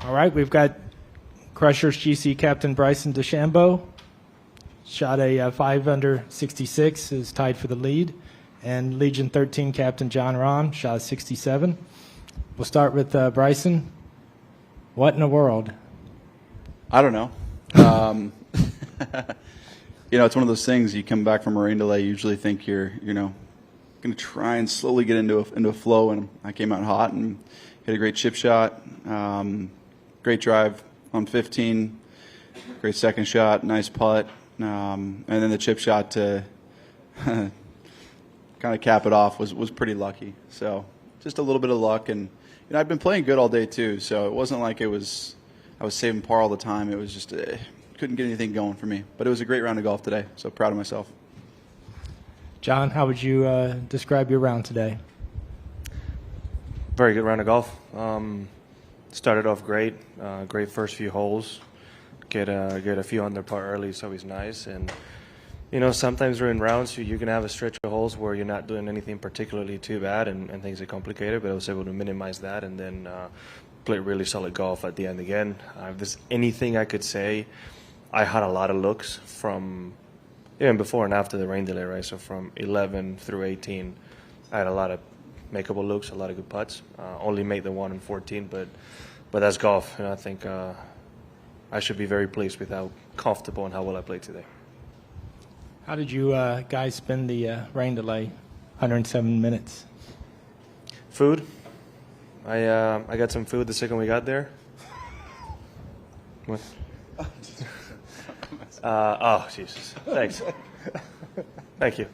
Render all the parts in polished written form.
All right, we've got Crushers GC captain Bryson DeChambeau. Shot a 5 under 66, is tied for the lead. And Legion 13 captain Jon Rahm shot a 67. We'll start with Bryson. What in the world? I don't know. You know, it's one of those things. You come back from a rain delay, you usually think you're going to try and slowly get into a flow, and I came out hot and hit a great chip shot, great drive on 15, great second shot, nice putt, and then the chip shot to kind of cap it off was pretty lucky. So just a little bit of luck, and I've been playing good all day too, so it wasn't like I was saving par all the time. It was just couldn't get anything going for me. But it was a great round of golf today, so proud of myself. John, how would you describe your round today? Very good round of golf. Started off great. Great first few holes. Get a few under par early is always nice. And sometimes during rounds you can have a stretch of holes where you're not doing anything particularly too bad and things are complicated. But I was able to minimize that and then play really solid golf at the end again. If there's anything I could say, I had a lot of looks from even before and after the rain delay, right? So from 11 through 18, I had a lot of makeable looks, a lot of good putts. Only made the one in 14, but that's golf. I think I should be very pleased with how comfortable and how well I played today. How did you guys spend the rain delay, 107 minutes? Food. I got some food the second we got there. What? Oh, Jesus. Thanks. Thank you.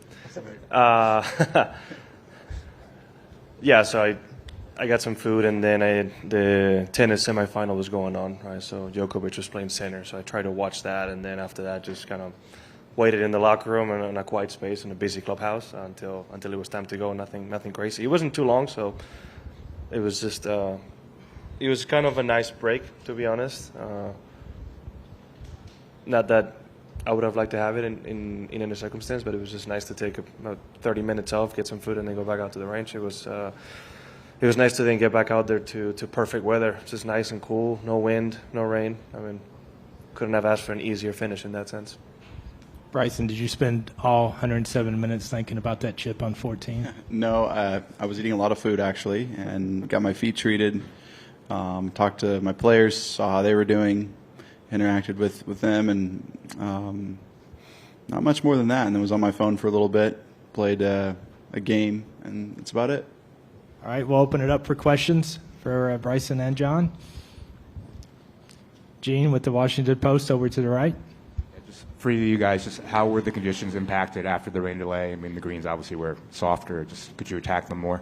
Yeah, so I got some food, and then the tennis semifinal was going on, right? So Djokovic was playing center, so I tried to watch that, and then after that just kind of waited in the locker room and in a quiet space in a busy clubhouse until it was time to go. Nothing crazy. It wasn't too long, so it was just it was kind of a nice break, to be honest. Not that I would have liked to have it in any circumstance, but it was just nice to take about 30 minutes off, get some food, and then go back out to the range. It was nice to then get back out there to perfect weather. Just nice and cool, no wind, no rain. I mean, couldn't have asked for an easier finish in that sense. Bryson, did you spend all 107 minutes thinking about that chip on 14? No, I was eating a lot of food actually, and got my feet treated. Talked to my players, saw how they were doing, interacted with them, and not much more than that. And then was on my phone for a little bit, played a game, and that's about it. All right, we'll open it up for questions for Bryson and John. Gene with the Washington Post over to the right. Just for you guys, just how were the conditions impacted after the rain delay? I mean, the greens obviously were softer. Just could you attack them more?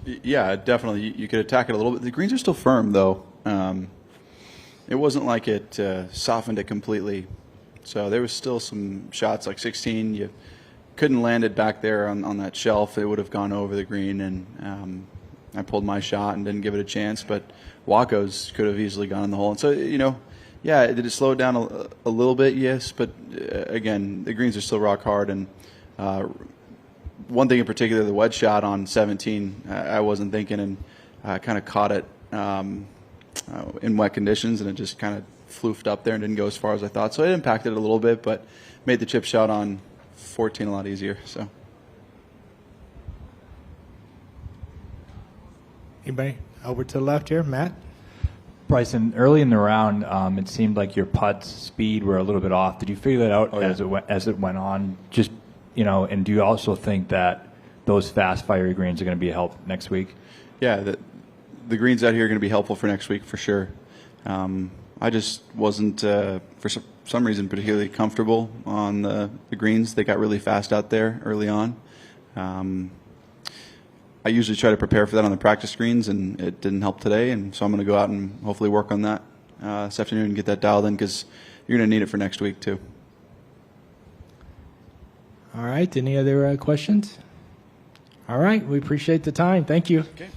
Yeah, definitely. You could attack it a little bit. The greens are still firm, though. It wasn't like it softened it completely. So there was still some shots like 16. You couldn't land it back there on that shelf. It would have gone over the green, and I pulled my shot and didn't give it a chance. But Waco's could have easily gone in the hole. And so, yeah, did it slow it down a little bit? Yes. But, again, the greens are still rock hard. And one thing in particular, the wedge shot on 17, I wasn't thinking, and kind of caught it in wet conditions, and it just kind of floofed up there and didn't go as far as I thought. So it impacted it a little bit, but made the chip shot on 14 a lot easier. So. Anybody over to the left here? Matt? Bryson, early in the round, it seemed like your putt speed were a little bit off. Did you figure that out as it went on? Just, and do you also think that those fast, fiery greens are going to be a help next week? Yeah, the greens out here are going to be helpful for next week for sure. I just wasn't, for some reason, particularly comfortable on the greens. They got really fast out there early on. I usually try to prepare for that on the practice greens, and it didn't help today. And so I'm going to go out and hopefully work on that this afternoon and get that dialed in, because you're going to need it for next week too. All right. Any other questions? All right. We appreciate the time. Thank you. Okay.